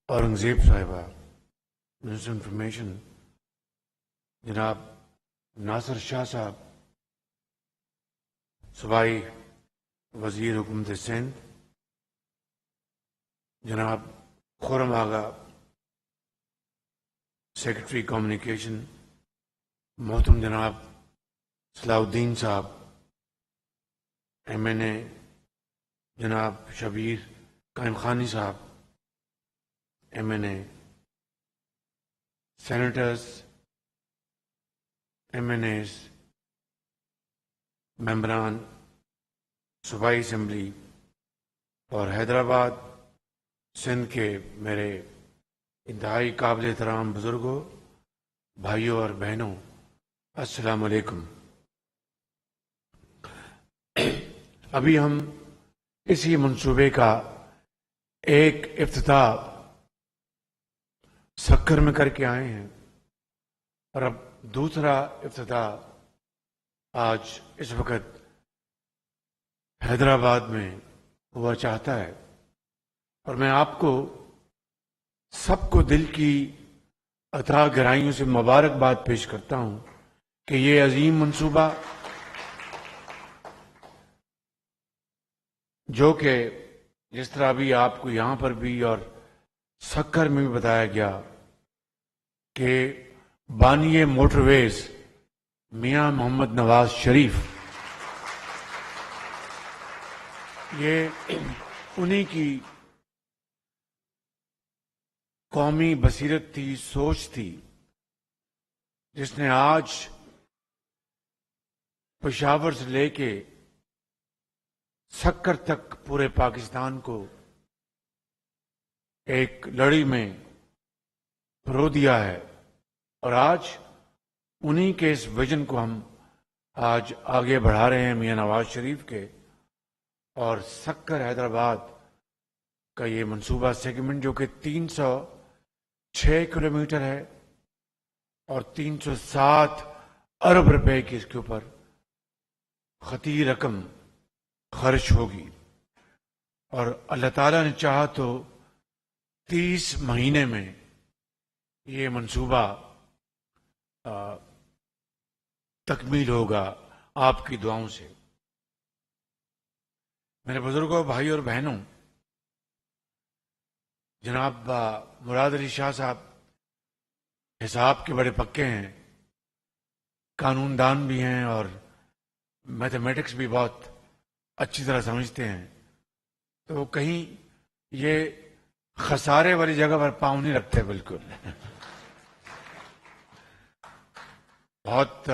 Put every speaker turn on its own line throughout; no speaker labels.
اورنگزیب صاحبہ، minister information جناب ناصر شاہ صاحب، صوبائی وزیر حکومت سندھ جناب خرم آغا، سیکرٹری کمیونیکیشن محترم جناب صلاح الدین صاحب، MNA جناب شبیر قائم خانی صاحب، MNA سینیٹرز، MNAs، ممبران صوبائی اسمبلی اور حیدرآباد سندھ کے میرے انتہائی قابل احترام بزرگوں، بھائیوں اور بہنوں، السلام علیکم۔ ابھی ہم اسی منصوبے کا ایک افتتاح سکر میں کر کے آئے ہیں اور اب دوسرا افتتاح آج اس وقت حیدرآباد میں ہوا چاہتا ہے، اور میں آپ کو سب کو دل کی عطا گہرائیوں سے مبارکباد پیش کرتا ہوں کہ یہ عظیم منصوبہ جو کہ جس طرح بھی آپ کو یہاں پر بھی اور سکر میں بھی بتایا گیا کہ بانی موٹر ویز میاں محمد نواز شریف، یہ انہی کی قومی بصیرت تھی، سوچ تھی، جس نے آج پشاور سے لے کے سکر تک پورے پاکستان کو ایک لڑی میں پرو دیا ہے، اور آج انہی کے اس ویژن کو ہم آج آگے بڑھا رہے ہیں میاں نواز شریف کے، اور سکر حیدرآباد کا یہ منصوبہ سیگمنٹ جو کہ 306 کلومیٹر ہے اور 307 ارب روپے کی اس کے اوپر خطیر رقم خرچ ہوگی، اور اللہ تعالیٰ نے چاہا تو 30 مہینے میں یہ منصوبہ تکمیل ہوگا آپ کی دعاؤں سے۔ میرے بزرگوں، بھائی اور بہنوں، جناب مراد علی شاہ صاحب حساب کے بڑے پکے ہیں، قانون دان بھی ہیں اور میتھمیٹکس بھی بہت اچھی طرح سمجھتے ہیں، تو کہیں یہ خسارے والی جگہ پر پاؤں نہیں رکھتے، بالکل بہت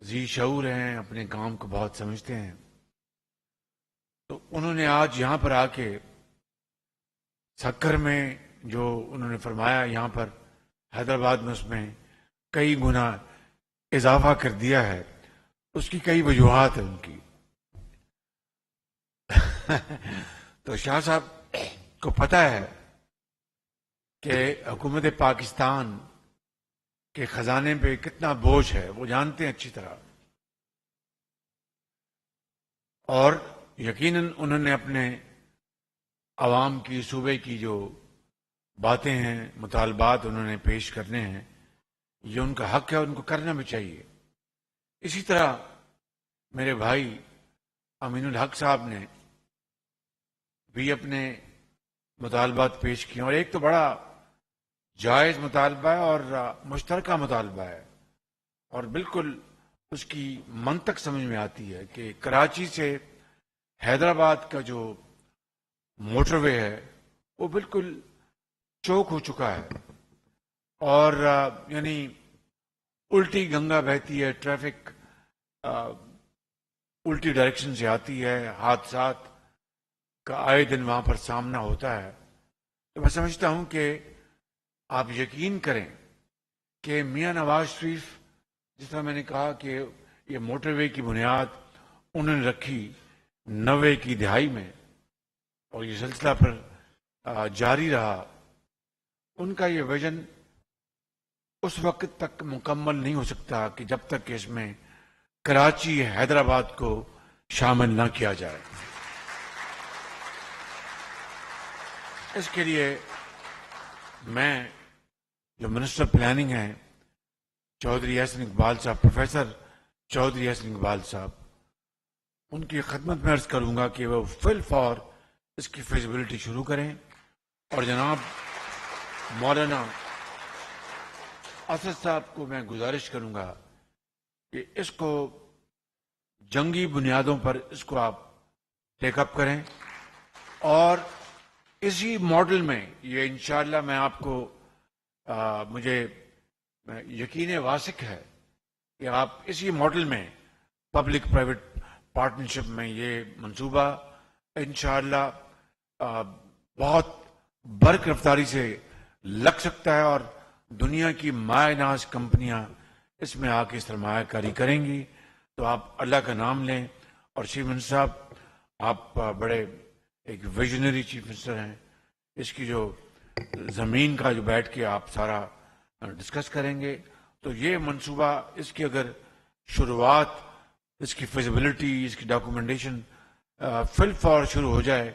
ذی شعور ہیں، اپنے کام کو بہت سمجھتے ہیں۔ تو انہوں نے آج یہاں پر آ کے سکر میں جو انہوں نے فرمایا، یہاں پر حیدرآباد میں اس میں کئی گنا اضافہ کر دیا ہے، اس کی کئی وجوہات ہیں ان کی۔ تو شاہ صاحب کو پتہ ہے کہ حکومت پاکستان کے خزانے پہ کتنا بوجھ ہے، وہ جانتے ہیں اچھی طرح، اور یقیناً انہوں نے اپنے عوام کی، صوبے کی جو باتیں ہیں، مطالبات انہوں نے پیش کرنے ہیں، یہ ان کا حق ہے، ان کو کرنا بھی چاہیے۔ اسی طرح میرے بھائی امین الحق صاحب نے بھی اپنے مطالبات پیش کیے، اور ایک تو بڑا جائز مطالبہ ہے اور مشترکہ مطالبہ ہے، اور بالکل اس کی منطق سمجھ میں آتی ہے کہ کراچی سے حیدرآباد کا جو موٹر وے ہے وہ بالکل چوک ہو چکا ہے، اور یعنی الٹی گنگا بہتی ہے، ٹریفک الٹی ڈائریکشن سے آتی ہے، حادثات کا آئے دن وہاں پر سامنا ہوتا ہے۔ تو میں سمجھتا ہوں کہ آپ یقین کریں کہ میاں نواز شریف، جس طرح میں نے کہا کہ یہ موٹر وے کی بنیاد انہوں نے رکھی 90 کی دہائی میں، اور یہ سلسلہ پر جاری رہا، ان کا یہ ویژن اس وقت تک مکمل نہیں ہو سکتا کہ جب تک کہ اس میں کراچی حیدرآباد کو شامل نہ کیا جائے۔ اس کے لیے میں جو منسٹر پلاننگ ہیں چودھری احسن اقبال صاحب، پروفیسر چودھری احسن اقبال صاحب، ان کی خدمت میں عرض کروں گا کہ وہ فل فور اس کی فیزیبلٹی شروع کریں، اور جناب مولانا اسد صاحب کو میں گزارش کروں گا کہ اس کو جنگی بنیادوں پر اس کو آپ ٹیک اپ کریں، اور اسی ماڈل میں یہ انشاءاللہ میں آپ کو مجھے یقین واثق ہے کہ آپ اسی ماڈل میں پبلک پرائیویٹ پارٹنرشپ میں یہ منصوبہ انشاءاللہ بہت برق رفتاری سے لگ سکتا ہے، اور دنیا کی مایہ ناز کمپنیاں اس میں آ کے سرمایہ کاری کریں گی۔ تو آپ اللہ کا نام لیں، اور چیف منسٹر صاحب آپ بڑے ایک ویژنری چیف منسٹر ہیں، اس کی جو زمین کا جو بیٹھ کے آپ سارا ڈسکس کریں گے، تو یہ منصوبہ اس کی اگر شروعات، اس کی فیزیبلٹی، اس کی ڈاکومنٹیشن فل فور شروع ہو جائے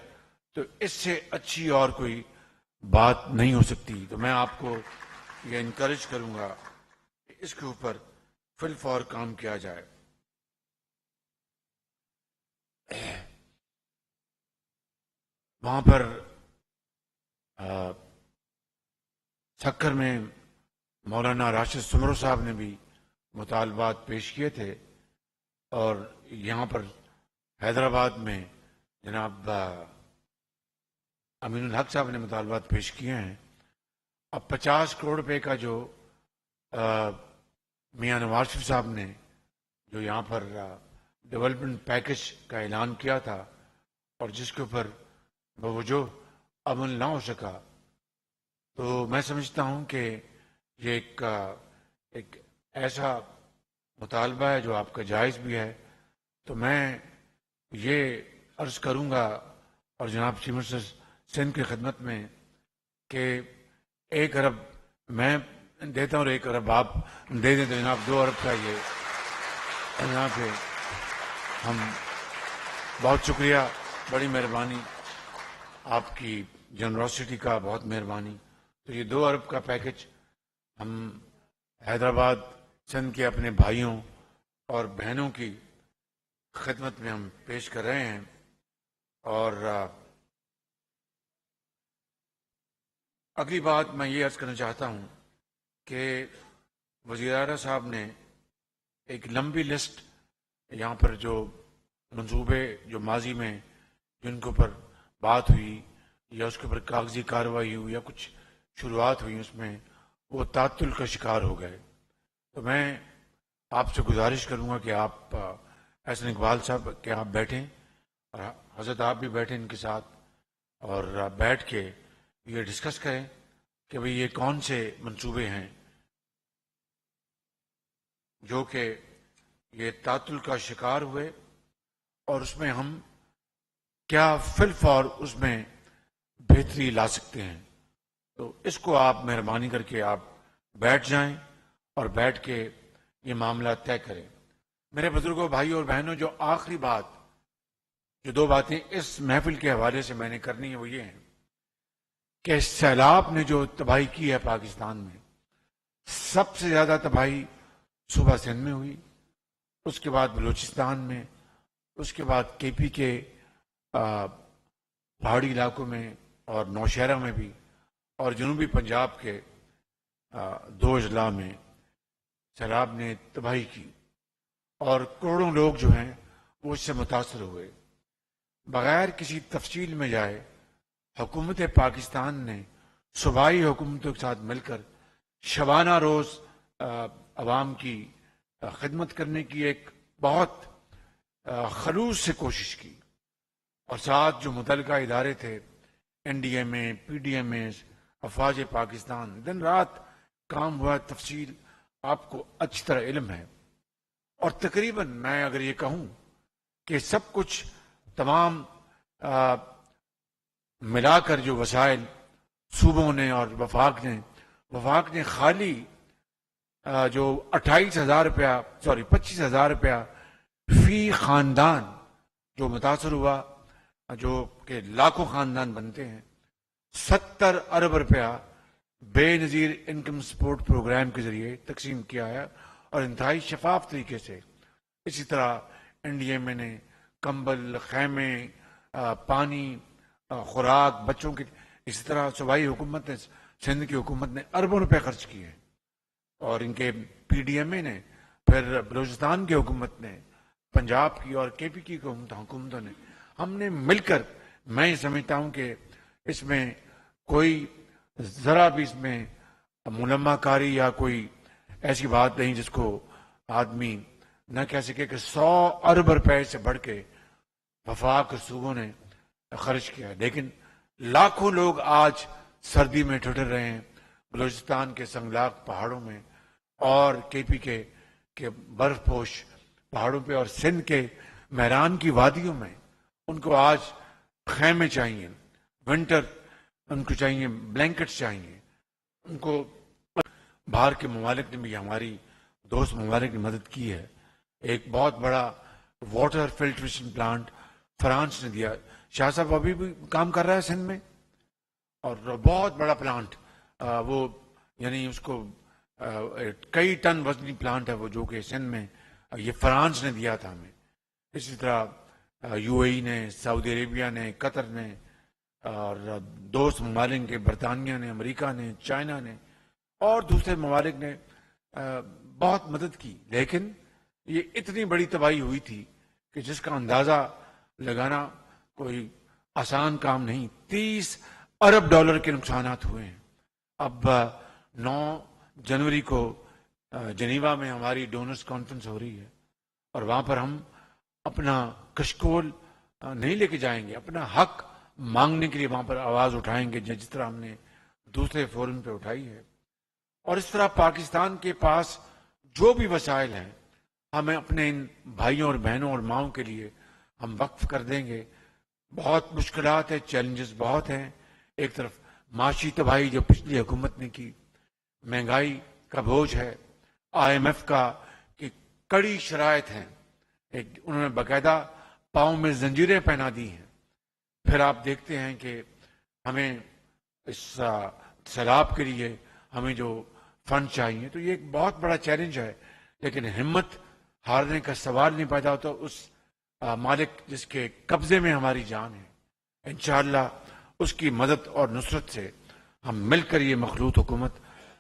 تو اس سے اچھی اور کوئی بات نہیں ہو سکتی۔ تو میں آپ کو یہ انکریج کروں گا کہ اس کے اوپر فل فور کام کیا جائے۔ وہاں پر سکر میں مولانا راشد سمرو صاحب نے بھی مطالبات پیش کیے تھے، اور یہاں پر حیدرآباد میں جناب امین الحق صاحب نے مطالبات پیش کیے ہیں۔ اب 50 کروڑ روپے کا جو میاں نواز شریف صاحب نے جو یہاں پر ڈیولپمنٹ پیکج کا اعلان کیا تھا، اور جس کے اوپر بوجہ عمل نہ ہو سکا، تو میں سمجھتا ہوں کہ یہ ایک ایسا مطالبہ ہے جو آپ کا جائز بھی ہے۔ تو میں یہ عرض کروں گا، اور جناب چیف منسٹر سندھ کی خدمت میں، کہ 1 ارب میں دیتا ہوں اور 1 ارب آپ دے دیں، تو جناب 2 ارب کا یہ یہاں پہ ہم بہت شکریہ، بڑی مہربانی آپ کی جنروسٹی کا، بہت مہربانی۔ تو یہ 2 ارب کا پیکج ہم حیدرآباد سندھ کے اپنے بھائیوں اور بہنوں کی خدمت میں ہم پیش کر رہے ہیں۔ اور اگلی بات میں یہ عرض کرنا چاہتا ہوں کہ وزیر اعلیٰ صاحب نے ایک لمبی لسٹ یہاں پر جو منصوبے جو ماضی میں جن کے اوپر بات ہوئی یا اس کے اوپر کاغذی کارروائی ہوئی یا کچھ شروعات ہوئی، اس میں وہ تعطل کا شکار ہو گئے۔ تو میں آپ سے گزارش کروں گا کہ آپ احسن اقبال صاحب کہ آپ بیٹھیں، اور حضرت آپ بھی بیٹھیں ان کے ساتھ، اور بیٹھ کے یہ ڈسکس کریں کہ بھئی یہ کون سے منصوبے ہیں جو کہ یہ تعطل کا شکار ہوئے، اور اس میں ہم کیا فل فور اس میں بہتری لا سکتے ہیں۔ تو اس کو آپ مہربانی کر کے آپ بیٹھ جائیں اور بیٹھ کے یہ معاملہ طے کریں۔ میرے بزرگوں، بھائی اور بہنوں، جو آخری بات، جو 2 باتیں اس محفل کے حوالے سے میں نے کرنی ہے وہ یہ ہیں کہ سیلاب نے جو تباہی کی ہے پاکستان میں، سب سے زیادہ تباہی صوبہ سندھ میں ہوئی، اس کے بعد بلوچستان میں، اس کے بعد کے پی کے پہاڑی علاقوں میں اور نوشہرہ میں بھی، اور جنوبی پنجاب کے 2 اضلاع میں سیلاب نے تباہی کی، اور کروڑوں لوگ جو ہیں وہ اس سے متاثر ہوئے۔ بغیر کسی تفصیل میں جائے حکومت پاکستان نے صوبائی حکومتوں کے ساتھ مل کر شبانہ روز عوام کی خدمت کرنے کی ایک بہت خلوص سے کوشش کی، اور ساتھ جو متعلقہ ادارے تھے، این ڈی ایم اے، پی ڈی ایم اے، افواج پاکستان، دن رات کام ہوا۔ تفصیل آپ کو اچھی طرح علم ہے، اور تقریباً میں اگر یہ کہوں کہ سب کچھ تمام ملا کر جو وسائل صوبوں نے اور وفاق نے خالی جو 25,000 روپیہ فی خاندان جو متاثر ہوا، جو کہ لاکھوں خاندان بنتے ہیں، 70 ارب روپیہ بے نظیر انکم سپورٹ پروگرام کے ذریعے تقسیم کیا ہے اور انتہائی شفاف طریقے سے. اسی طرح انڈیا میں نے کمبل، خیمے، پانی، خوراک بچوں کی. اسی طرح صوبائی حکومت نے، سندھ کی حکومت نے اربوں روپے خرچ کیے ہیں، اور ان کے پی ڈی ایم اے نے، پھر بلوچستان کی حکومت نے، پنجاب کی اور کے پی کی حکومتوں نے، ہم نے مل کر. میں یہ سمجھتا ہوں کہ اس میں کوئی ذرا بھی اس میں منمہ کاری یا کوئی ایسی بات نہیں جس کو آدمی نہ کہہ سکے کہ 100 ارب روپے سے بڑھ کے وفاق صوبوں نے خرچ کیا. لیکن لاکھوں لوگ آج سردی میں ٹھٹر رہے ہیں بلوچستان کے سنگلاق پہاڑوں میں، اور کے پی کے برف پوش پہاڑوں پہ، اور سندھ کے میران کی وادیوں میں. ان کو آج خیمے چاہیے، ونٹر ان کو چاہیے، بلینکٹس چاہیے ان کو. باہر کے ممالک نے بھی، ہماری دوست ممالک نے مدد کی ہے. ایک بہت بڑا واٹر فلٹریشن پلانٹ فرانس نے دیا. شاہ صاحب ابھی بھی کام کر رہا ہے سندھ میں، اور بہت بڑا پلانٹ، وہ یعنی اس کو کئی ٹن وزنی پلانٹ ہے وہ، جو کہ سندھ میں یہ فرانس نے دیا تھا ہمیں. اسی طرح یو اے ای نے، سعودی عربیہ نے، قطر نے، اور دوست ممالک کے برطانیہ نے، امریکہ نے، چائنا نے اور دوسرے ممالک نے بہت مدد کی. لیکن یہ اتنی بڑی تباہی ہوئی تھی کہ جس کا اندازہ لگانا کوئی آسان کام نہیں. 30 ارب ڈالر کے نقصانات ہوئے ہیں. اب 9 جنوری کو جنیوا میں ہماری ڈونرز کانفرنس ہو رہی ہے، اور وہاں پر ہم اپنا کشکول نہیں لے کے جائیں گے، اپنا حق مانگنے کے لیے وہاں پر آواز اٹھائیں گے جس طرح ہم نے دوسرے فورم پہ اٹھائی ہے. اور اس طرح پاکستان کے پاس جو بھی وسائل ہیں ہمیں اپنے ان بھائیوں اور بہنوں اور ماؤں کے لیے ہم وقف کر دیں گے. بہت مشکلات ہیں، چیلنجز بہت ہیں. ایک طرف معاشی تباہی جو پچھلی حکومت نے کی، مہنگائی کا بوجھ ہے، آئی ایم ایف کا کہ کڑی شرائط ہیں، انہوں نے باقاعدہ پاؤں میں زنجیریں پہنا دی ہیں. پھر آپ دیکھتے ہیں کہ ہمیں اس سیلاب کے لیے ہمیں جو فنڈ چاہیے، تو یہ ایک بہت بڑا چیلنج ہے. لیکن ہمت ہارنے کا سوال نہیں پیدا ہوتا اس مالک جس کے قبضے میں ہماری جان ہے. انشاءاللہ اس کی مدد اور نصرت سے ہم مل کر یہ مخلوط حکومت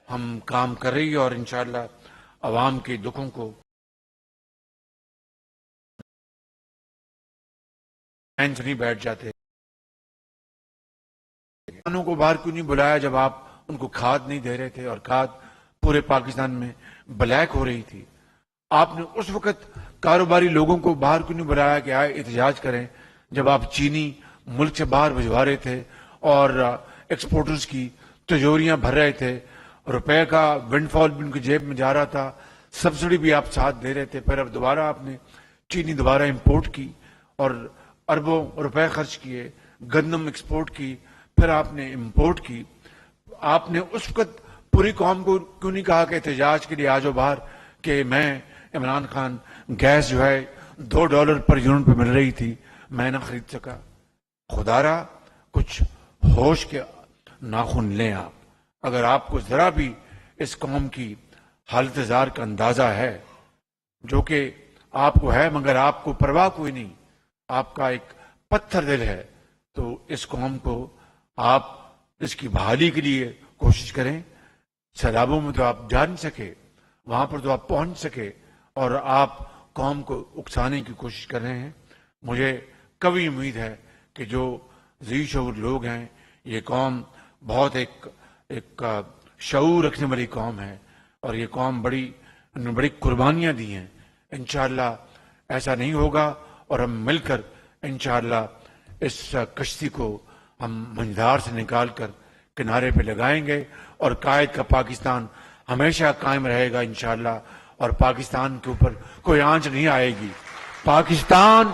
ہم کام کر رہی ہے، اور انشاءاللہ عوام کے دکھوں کو نہیں بیٹھ جاتے. کسانوں کو باہر کیوں نہیں بلایا جب آپ ان کو کھاد نہیں دے رہے تھے، اور کھاد پورے پاکستان میں بلیک ہو رہی تھی؟ آپ نے اس وقت کاروباری لوگوں کو باہر کیوں نہیں بلایا کہ آئے احتجاج کریں جب آپ چینی ملک سے باہر بھجوا رہے تھے اور ایکسپورٹرز کی تجوریاں بھر رہے تھے، روپے کا ونڈ فال بھی ان کی جیب میں جا رہا تھا، سبسڈی بھی آپ ساتھ دے رہے تھے. پھر اب دوبارہ آپ نے چینی دوبارہ امپورٹ کی اور اربوں روپے خرچ کیے، گندم ایکسپورٹ کی، پھر آپ نے امپورٹ کی. آپ نے اس وقت پوری قوم کو کیوں نہیں کہا کہ احتجاج کے لیے آ جاؤ باہر، کہ میں عمران خان گیس جو ہے $2 پر یونٹ پہ مل رہی تھی میں نہ خرید سکا؟ خدا را کچھ ہوش کے ناخن لیں آپ. اگر آپ کو ذرا بھی اس قوم کی حالت زار کا اندازہ ہے، جو کہ آپ کو ہے مگر آپ کو پرواہ کوئی نہیں، آپ کا ایک پتھر دل ہے، تو اس قوم کو آپ اس کی بحالی کے لیے کوشش کریں. سیلابوں میں تو آپ جا نہیں سکے، وہاں پر تو آپ پہنچ سکے، اور آپ قوم کو اکسانے کی کوشش کر رہے ہیں. مجھے کبھی امید ہے کہ جو ذی شعور لوگ ہیں، یہ قوم بہت ایک شعور رکھنے والی قوم ہے، اور یہ قوم بڑی قربانیاں دی ہیں. انشاءاللہ ایسا نہیں ہوگا، اور ہم مل کر انشاءاللہ اس کشتی کو ہم منجھدار سے نکال کر کنارے پہ لگائیں گے، اور قائد کا پاکستان ہمیشہ قائم رہے گا انشاءاللہ، اور پاکستان کے اوپر کوئی آنچ نہیں آئے گی. پاکستان